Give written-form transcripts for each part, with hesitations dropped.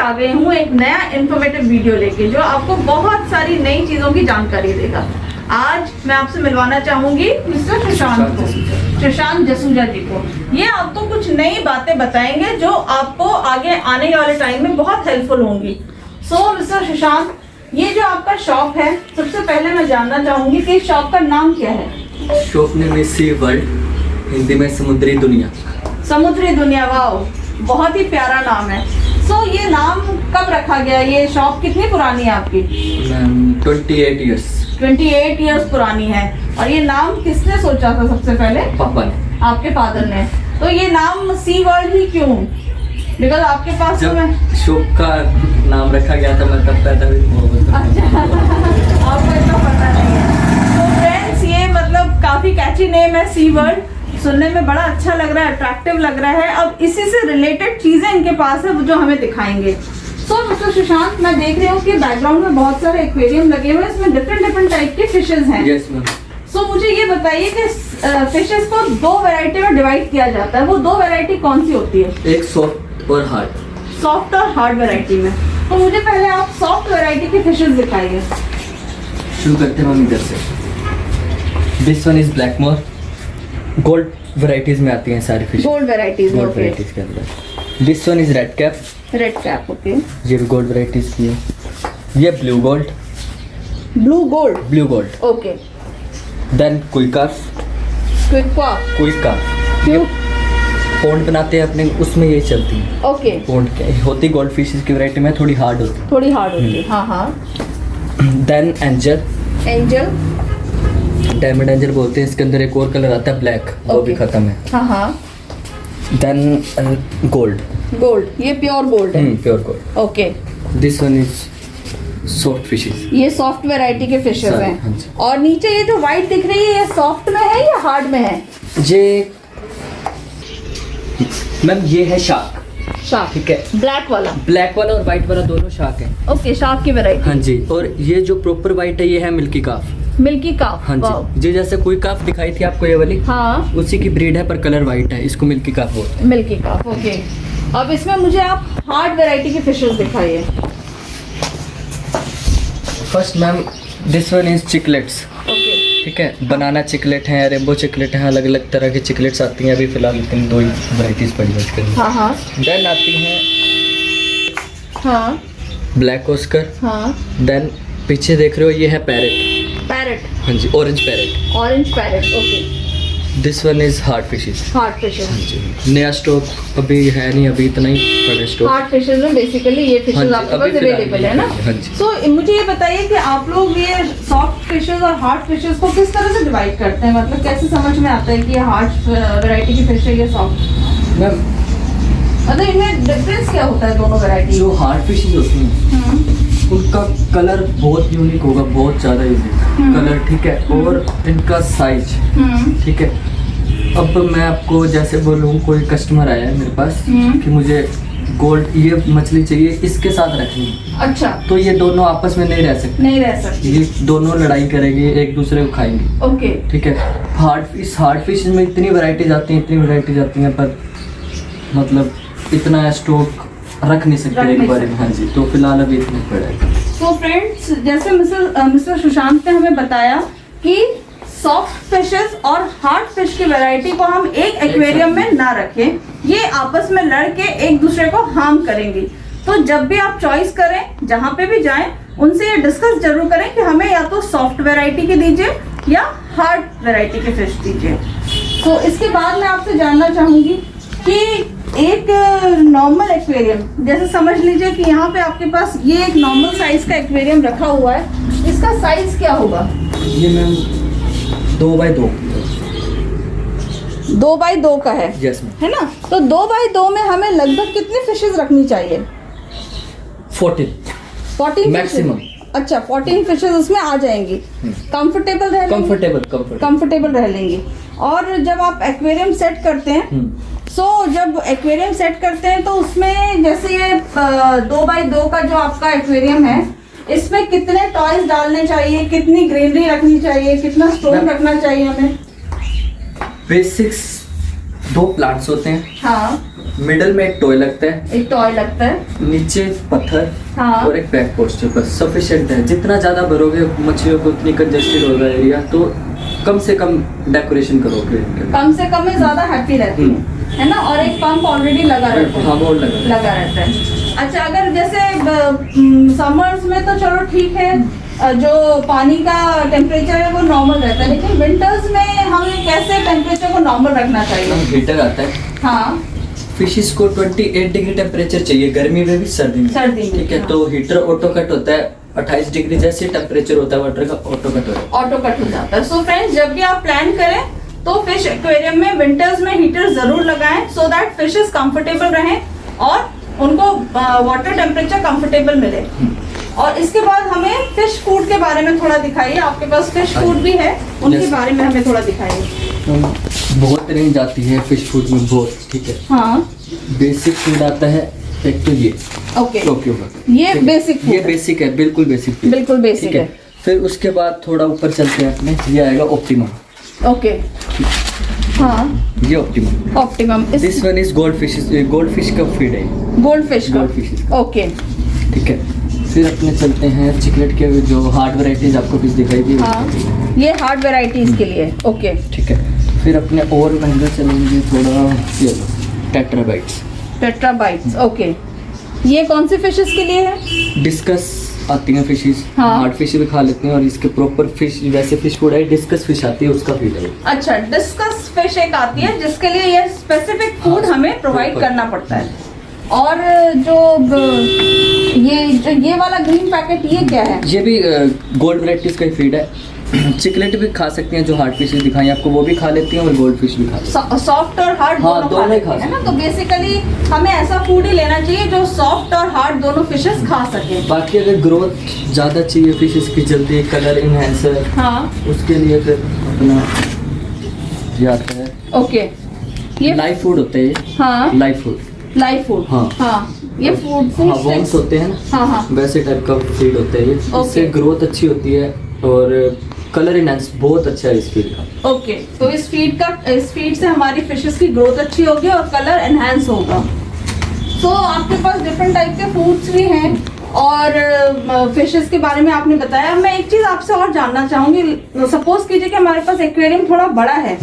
आ गई हूँ एक नया इन्फॉर्मेटिव वीडियो लेके, जो आपको बहुत सारी नई चीजों की जानकारी देगा। आज मैं आपसे मिलवाना चाहूंगी मिस्टर सुशांत को, सुशांत जसूजा जी को। ये आपको कुछ नई बातें बताएंगे जो आपको आगे आने वाले टाइम में बहुत हेल्पफुल होंगी। सो मिस्टर सुशांत, ये जो आपका शॉप है, सबसे पहले मैं जानना चाहूंगी कि शॉप का नाम क्या है? Shop name is sea world, Hindi में समुद्री दुनिया। समुद्री दुनिया, वाओ, बहुत ही प्यारा नाम है। सो ये नाम कब रखा गया? ये शॉप कितनी पुरानी है आपकी? 28 ईयर्स। 28 ईयर्स पुरानी है। और ये नाम किसने सोचा था सबसे पहले? पापा ने। आपके फादर ने। तो ये नाम सी वर्ल्ड ही क्यों? बिकॉज आपके पास जब में शॉप का नाम रखा गया था मैं तब पैदा हुई। अच्छा, आपको इतना पता नहीं है। तो फ्रेंड्स, ये मतलब काफी कैची नेम है सी वर्ल्ड, सुनने में बड़ा अच्छा लग रहा है, अट्रैक्टिव लग रहा है। अब इसी से रिलेटेड चीजें इनके पास है जो हमें दिखाएंगे। सो मिस्टर सुशांत, मैं देख रही हूँ कि बैकग्राउंड में बहुत सारे एक्वेरियम लगे हुए हैं, इसमें डिफरेंट टाइप के फिशेस हैं। Yes ma'am. सो मुझे ये बताइए कि फिशेस को दो वैरायटी में डिवाइड किया जाता है। वो दो वैरायटी कौन सी होती है? एक सॉफ्ट और हार्ड। सॉफ्ट और हार्ड वैरायटी में। तो मुझे पहले आप सॉफ्ट वैरायटी के फिशेस दिखाइए। शुरू करते हैं हम इधर से। This one is black moor. Gold varieties में आती हैं सारी fish. Gold varieties. Gold varieties के अंदर this one is red cap. Red cap, okay. ये भी गोल्ड वैराइटीज की है। ये blue gold. Blue gold, blue gold. Okay. Then क्विकाफ। क्विकाफ क्यों? पॉन्ड बनाते हैं अपने, उसमें ये चलती है। ओके। पॉन्ड के होती गोल्ड फिशेस की वैरायटी में थोड़ी हार्ड होती है। थोड़ी हार्ड होती है, हाँ हाँ। Then angel. Angel, diamond angel बोलते हैं। इसके अंदर एक और कलर आता है ब्लैक, वो भी खत्म है। हाँ हाँ। Then gold. गोल्ड, ये प्योर गोल्ड है। Pure gold. Okay. This one is soft fishes. ये सॉफ्ट वैरायटी के फिशेस हाँ हैं। जी। और नीचे ये जो व्हाइट दिख रही है, ये सॉफ्ट में है या हार्ड में है? ये मैम ये है शार्क। शार्क, ठीक है। ब्लैक वाला, ब्लैक वाला और व्हाइट वाला दोनों शार्क है। ओके, शार्क की वैरायटी। हाँ जी। और ये जो प्रॉपर व्हाइट है ये है मिल्की काफ। मिल्की काफ, हाँ जी। जी जैसे कोई काफ दिखाई थी आपको ये वाली, हाँ, उसी की ब्रीड है पर कलर व्हाइट है, इसको मिल्की काफ बोलते हैं। मिल्की काफ, ओके। अब इसमें मुझे आप हार्ड वैरायटी के फिशेस दिखाइए। First ma'am this one is Chiclets. Okay. ठीक है। बनाना चिकलेट हैं, रेम्बो चिकलेट हैं, अलग अलग तरह की चिकलेट्स आती हैं। अभी फिलहाल लेकिन दो ही वैराइटीज पड़ी है इसके अंदर। हाँ हाँ। देन आती हैं हाँ ब्लैक ऑस्कर। हाँ। देन पीछे देख रहे हो ये है पैरेट। पैरेट, हाँ जी, orange parrot. Orange parrot, okay. This one is hard fishes. Hard fishes. हाँ जी। नया स्टॉक अभी है नहीं, अभी इतना ही पड़ा स्टॉक। हार्ड फिशेस में बेसिकली ये हाँ फिशेस जी, आपके अभी पास फिलहाल अवेलेबल है ना? हाँ जी। तो मुझे ये बताइए कि आप लोग ये सॉफ्ट फिशेस और हार्ड फिशेस को किस तरह से डिवाइड करते हैं? मतलब कैसे समझ में आता है कि ये हार्ड वैरायटी की फिश है, ये सॉफ्ट? मैम मतलब इनमें डिफरेंस क्या होता है दोनों वैरायटी? जो हार्ड फिशेस होती हैं उनका कलर बहुत यूनिक होगा, बहुत ज़्यादा यूनिक कलर। ठीक है। और इनका साइज, ठीक है। अब मैं आपको जैसे बोलूँ, कोई कस्टमर आया है मेरे पास कि मुझे गोल्ड ये मछली चाहिए, इसके साथ रखनी है, अच्छा, तो ये दोनों आपस में नहीं रह सकते। नहीं रह सकती। ये दोनों लड़ाई करेंगे, एक दूसरे को खाएंगे। ओके। ठीक है। हार्ड फिश में इतनी वैराइटीज आती हैं, पर मतलब इतना स्टॉक रख नहीं सकते एक बार में। हाँ जी। तो फिलहाल अभी इतने पड़े हैं। तो फ्रेंड्स, जैसे मिस्टर सुशांत ने हमें बताया कि सॉफ्ट फिशेस और हार्ड फिश की वैरायटी को हम एक एक्वेरियम में ना रखें, ये आपस में लड़ के एक दूसरे को हार्म करेंगी। तो जब भी आप चॉइस करें, जहाँ पे भी जाएं, उनसे ये डिस्कस जरूर करें कि हमें या तो सॉफ्ट वैरायटी की दीजिए या हार्ड वैरायटी की फिश दीजिए। तो इसके बाद मैं आपसे जानना चाहूंगी कि एक नॉर्मल एक्वेरियम, जैसे समझ लीजिए कि यहाँ पे आपके पास ये एक नॉर्मल साइज का एक्वेरियम रखा हुआ है, इसका साइज क्या होगा? ये मैम 2x2। 2x2 का है। Yes ma'am. है ना? तो 2x2 में हमें लगभग कितनी फिशेस रखनी चाहिए? 14 मैक्सिमम। अच्छा, 14 फिशेस उसमें आ जाएंगी। कंफर्टेबल रह लेंगी? कंफर्टेबल रह लेंगी। और जब आप एक्वेरियम सेट करते हैं, जब एक्वेरियम सेट करते हैं तो उसमें जैसे ये 2x2 का जो आपका एक्वेरियम है, इसमें कितने टॉयज डालने चाहिए, कितनी ग्रीनरी रखनी चाहिए, कितना स्टोन रखना चाहिए हमें? बेसिक्स 2 प्लांट्स होते हैं। हाँ। मिडल में एक टॉय लगता है, एक टॉय लगता है, नीचे पत्थर हाँ। और एक बैक पोस्टर, बस सफिशिएंट है। जितना ज़्यादा भरोगे मछलियों को उतनी कंजेस्टेड होगा एरिया, तो कम से कम डेकोरेशन करो aquarium कम से कम में ज्यादा हैप्पी रहती है ना। और एक पंप ऑलरेडी लगा रहता है, हाँ वो लगा रहता है। अच्छा, अगर जैसे समर्स में तो चलो ठीक है, जो पानी का टेम्परेचर है वो नॉर्मल रहता है, लेकिन विंटर्स में हमें कैसे टेम्परेचर को नॉर्मल रखना चाहिए? हीटर आता है, हाँ, फिशेस को 28 डिग्री टेम्परेचर चाहिए, गर्मी में भी सर्दी में, ठीक है। हाँ। तो हीटर ऑटो कट होता है 28 डिग्री, जैसे टेम्परेचर होता है वाटर का ऑटो कट होता है, ऑटो कट हो जाता है। सो फ्रेंड्स, जब भी आप प्लान करें तो फिश एक्वेरियम में विंटर्स में हीटर जरूर लगाएं, सो दैट फिशेस कंफर्टेबल रहें और उनको वाटर टेम्परेचर कंफर्टेबल मिले। और इसके बाद हमें फिश फूड के बारे में थोड़ा दिखाइए, आपके पास फिश फूड भी है, उनके बारे में हमें थोड़ा दिखाइए। बहुत रेंज आती है फिश फूड में, बहुत, ठीक है। हाँ, बेसिक फूड आता है एक, तो ये ओके, टोक्यो का, ये बेसिक फूड, ये बेसिक है, बिल्कुल बेसिक, बिल्कुल बेसिक है। फिर उसके बाद थोड़ा ऊपर चलते हैं अपने, ये आएगा ऑप्टिमम, ओके, हाँ, ये optimum, optimum. This one is gold fish का फीड है, गोल्ड फिश का, ओके, ठीक है। फिर अपने चलते हैं चिकलेट के जो हार्ड वैरायटीज आपको फिश दिखाई दी, हाँ, ये हार्ड वेराइटीज के लिए, ओके, ठीक है। फिर अपने और महंगा चलेंगे थोड़ा, ये टेट्राबाइट्स, टेट्राबाइट्स, ओके। ये कौन से फिशेस के लिए है? डिस्कस आती हैं फिशेस, हाँ। हार्ड फिश भी खा लेते हैं, और इसके प्रॉपर फिश, वैसे फिश फूड है, डिस्कस फिश आती है, उसका फीड है। अच्छा, डिस्कस फिश एक आती है जिसके लिए ये स्पेसिफिक फूड हाँ, हमें प्रोवाइड proper। करना पड़ता है। और ये वाला ग्रीन पैकेट, ये क्या है? ये भी गोल्ड वैराइटीज का ही फीड है। चिकलेट भी खा सकती हैं, जो हार्ड फिशेस दिखाई आपको वो भी खा लेती हैं, और गोल्ड फिश भी खा लेती हैं। सॉफ्ट और हार्ड हाँ, दोनों दोनों खा ही लेते खा हैं ना। तो बेसिकली हमें ऐसा फूड ही लेना चाहिए जो सॉफ्ट और हार्ड दोनों फिशेस खा सके। बाकी अगर ग्रोथ ज़्यादा चाहिए फिशेस की, जल्दी कलर इनहेंसर, हाँ, उसके लिए फिर अपना ये आता है, ओके, ये लाइव फूड होता है ये, हाँ, लाइव फूड, लाइव फूड, हाँ। हाँ, ये फूड हाँ, वॉर्म्स होते हैं ना, हाँ, हाँ, वैसे टाइप का फीड होता है ये, इससे ग्रोथ अच्छी होती है, और कलर इनहेंस बहुत अच्छा है इस फीड का। ओके, तो इस फीड से हमारी फिशेस की ग्रोथ अच्छी होगी और कलर एनहांस होगा। तो आपके पास डिफरेंट टाइप के फूड्स भी हैं, और फिशेस के बारे में आपने बताया। मैं एक चीज आपसे और जानना चाहूंगी, सपोज कीजिए कि हमारे पास एक्वेरियम थोड़ा बड़ा है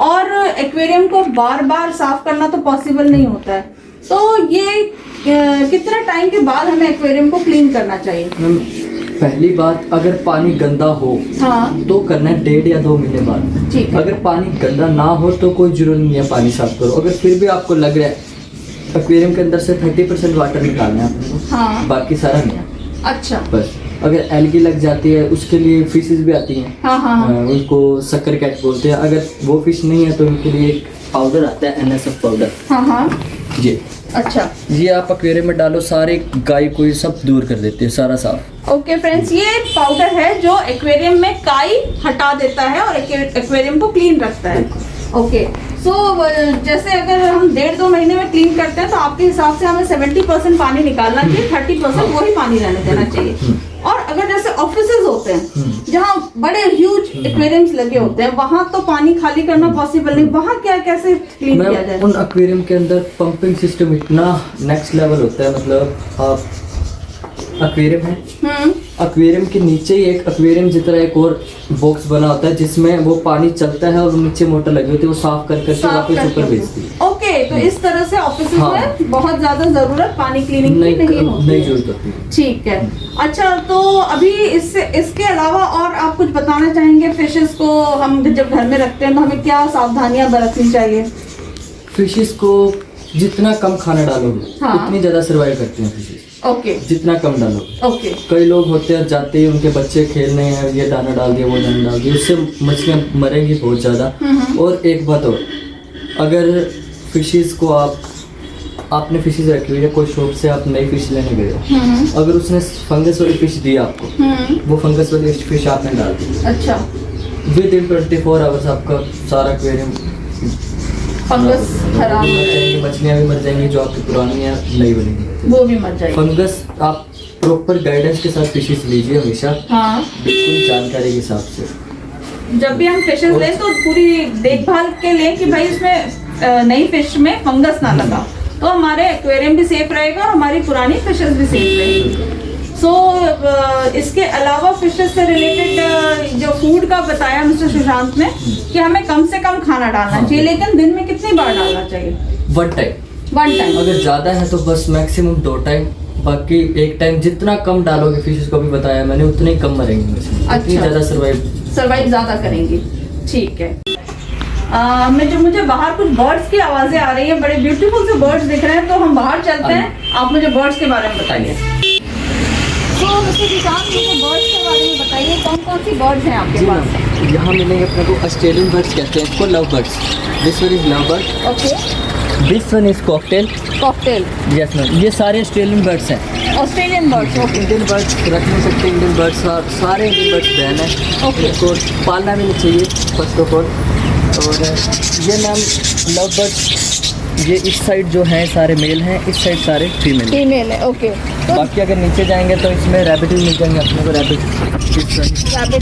और एक्वेरियम को बार बार साफ करना तो पॉसिबल नहीं होता है, तो ये कितने टाइम के बाद हमें एक्वेरियम को क्लीन करना चाहिए? पहली बात, अगर पानी गंदा हो, हाँ, तो करना है 1.5 या 2 महीने बाद, ठीक है। अगर पानी गंदा ना हो तो कोई जरूरत नहीं है पानी साफ करो। अगर फिर भी आपको लग रहा है, एक्वेरियम के अंदर से 30% वाटर निकालना है आपको, हाँ, बाकी सारा नहीं है, अच्छा, बस। अगर एल्गी लग जाती है, उसके लिए फिशेस भी आती हैं, हाँ, हाँ, उनको शक्कर कैट बोलते हैं। अगर वो फिश नहीं है तो उनके लिए एक पाउडर आता है, NSF पाउडर, हाँ, हाँ, ये, अच्छा, ये आप एक्वेरियम में डालो, सारे काई कोई सब दूर कर देते हैं, सारा साफ। ओके फ्रेंड्स, ये पाउडर है जो एक्वेरियम में काई हटा देता है और एक्वेरियम को क्लीन रखता है। ओके, सो जैसे अगर हम 1.5-2 महीने में क्लीन करते हैं तो आपके हिसाब से हमें 70% पानी निकालना चाहिए, 30% वही पानी रहने देना चाहिए। और अगर जैसे ऑफिसेज होते हैं जहाँ बड़े ह्यूज एक्वेरियम्स लगे होते हैं, वहाँ तो पानी खाली करना पॉसिबल नहीं, वहाँ क्या कैसे क्लीन किया जाए? उन एक्वेरियम के अंदर पंपिंग सिस्टम इतना नेक्स्ट लेवल होता है, मतलब आप एक्वेरियम है, एक्वेरियम के नीचे ही एक एक्वेरियम जितना एक और बॉक्स बना होता है, जिसमें वो पानी चलता है और नीचे मोटर लगी होती है, वो साफ कर करके वापस ऊपर भेजती है। ओके, तो इस तरह से ऑफिस हाँ। में बहुत ज्यादा जरूरत पानी क्लीनिंग की नहीं होती, नहीं जरूरत होती। ठीक है। अच्छा, तो अभी इसके अलावा और आप कुछ बताना चाहेंगे? फिशेस को हम जब घर में रखते हैं तो हमें क्या सावधानियां बरतनी चाहिए? फिशेस को जितना कम खाना डालोगे, हाँ। उतनी ज्यादा सर्वाइव करती हैं फिशेस, ओके, जितना कम डालोगे। ओके, कई लोग होते हैं, जाते ही उनके बच्चे खेलने हैं, ये दाना डाल दिया, वो दाना डाल दिया, उससे मछलियाँ मरेंगी बहुत ज़्यादा। और एक बात और, अगर फिशेस को आपने फिशेस रखी हुई है, कोई शॉप से आप नई फिश लेने गए हो, अगर उसने फंगस वाली फिश दी आपको, वो फंगस वाली फिश आपने डाल दी, अच्छा, विद इन 24 आवर्स आपका सारा एक्वेरियम फंगस खराब हो जाएगी, जाएंगी, मछलियाँ भी मर जाएंगी, जो आपकी पुरानी है नई बनेगी, वो भी मर जाएगी। फंगस आप प्रॉपर गाइडेंस के साथ फिशेस लीजिए हमेशा, हाँ, बिल्कुल जानकारी के हिसाब से। जब भी हम फिशेस लें तो पूरी देखभाल के लें कि भाई इसमें नई फिश में फंगस ना लगा। तो हमारे एक्वेरियम भी सेफ रहेगा और हमारी पुरानी फिशेस भी सेफ रहेगी। सो इसके अलावा फिशेस से रिलेटेड जो फूड का बताया मिस्टर सुशांत ने कि हमें कम से कम खाना डालना चाहिए, लेकिन दिन में कितनी बार डालना चाहिए? 1 टाइम। 1 टाइम। अगर ज़्यादा है तो बस मैक्सिमम 2 टाइम, बाकी 1 टाइम। जितना कम डालोगे फिशेस को भी बताया मैंने उतने ही कम मरेंगे उसमें, उतनी ज़्यादा सर्वाइव ज़्यादा करेंगी। ठीक है। मुझे बाहर कुछ बर्ड्स की आवाज़ें आ रही हैं, बड़े ब्यूटीफुल से बर्ड्स दिख रहे हैं, तो हम बाहर चलते हैं। आप मुझे बर्ड्स के बारे में बताइए। तो मिस्टर सुशांत, मुझे बर्ड्स के बारे में बताइए, कौन कौन सी बर्ड्स हैं आपके पास? यहाँ मिलेंगे अपने को ऑस्ट्रेलियन बर्ड्स कहते हैं इसको, love birds. This one is love bird. Okay. This one is cocktail. Cocktail. Yes ma'am, ये सारे ऑस्ट्रेलियन बर्ड्स हैं। Australian birds. Okay. Indian birds रख नहीं सकते, इंडियन बर्ड्स और सारे इंडियन बर्ड्स बैन है। ओके। इनको पालना भी नहीं चाहिए फर्स्ट ऑफ ऑल। और ये मैम लव बर्ड्स, ये इस साइड जो हैं सारे मेल हैं, इस साइड सारे फीमेल है। ओके। तो बाकी अगर नीचे जाएंगे तो इसमें रैबिट भी मिल जाएंगे अपने को। रैबिट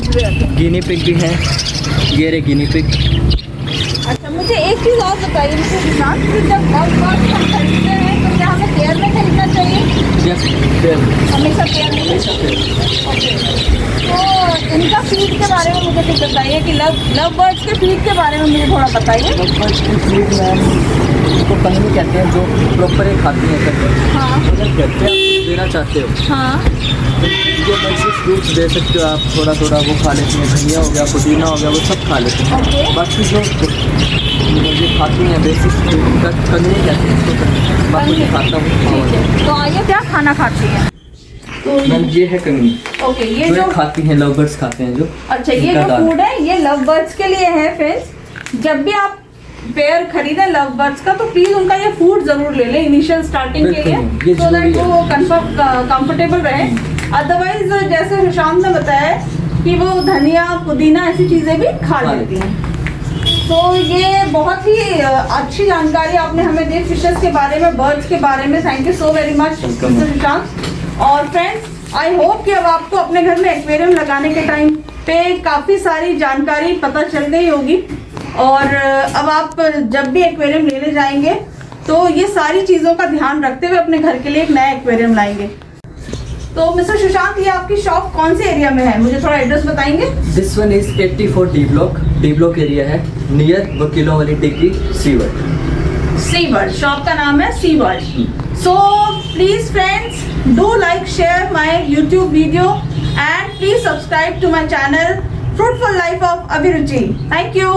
भी गिनी पिग भी हैं, ये रहे गिनी पिग। अच्छा, मुझे एक चीज़ और बताइए मिस्टर सुशांत, कि जब लव बर्ड्स हम खरीदते हैं तो क्या हमें पेयर में खरीदना चाहिए? यस, पेयर में। हमेशा पेयर में। ओके। तो इनका फीड के बारे में मुझे कुछ बताइए कि लव बर्ड्स के फीड के बारे में मुझे थोड़ा बताइए। लव बर्ड्स की फीड मैम उनको पन्नी कहते हैं, जो प्रॉपर एक खाती हैं करके। हाँ। अगर घर पे आप देना चाहते हो हाँ। जो मर्जी फ्रूट्स दे सकते हो आप, थोड़ा थोड़ा वो खा लेते हैं, धनिया हो गया, पुदीना हो गया, वो सब खा लेते हैं। ओके। बाकी जो ये खाती हैं बेसिक कंगनी कहते हैं इसको, बाकी मैं खाता हूँ। ठीक है, तो आइए, क्या खाना खाती हैं? तो मैम ये है कंगनी। ओके। ये जो खाती हैं, लव बर्ड्स खाते हैं जो। अच्छा, ये जो फूड है ये लव बर्ड्स के लिए है फ्रेंड्स। जब भी आप पेयर खरीदें लव बर्ड्स का, तो प्लीज उनका ये फूड जरूर ले लें इनिशियल स्टार्टिंग के लिए, सो दैट वो कंफर्टेबल रहे। अदरवाइज जैसे सुशांत ने बताया कि वो धनिया पुदीना ऐसी चीजें भी खा लेती हैं। तो ये बहुत ही अच्छी जानकारी आपने हमें दी फिशेस के बारे में, बर्ड्स के बारे में। Thank you so very much mister Sushant. और फ्रेंड्स, आई होप कि अब आपको अपने घर में एक्वेरियम लगाने के टाइम पे काफ़ी सारी जानकारी पता चल गई होगी, और अब आप जब भी एक्वेरियम लेने जाएंगे तो ये सारी चीज़ों का ध्यान रखते हुए अपने घर के लिए एक नया एक्वेरियम लाएंगे। तो मिस्टर सुशांत, ये आपकी शॉप कौन से एरिया में है, मुझे थोड़ा एड्रेस बताएंगे? This one is 84 D block area है, नियर वकीलों वाली टिक्की, सीवर्ड। शॉप का नाम है Seaward. So please friends, do like share my YouTube video and please subscribe to my channel fruitful life of Abhiruchi. Thank you.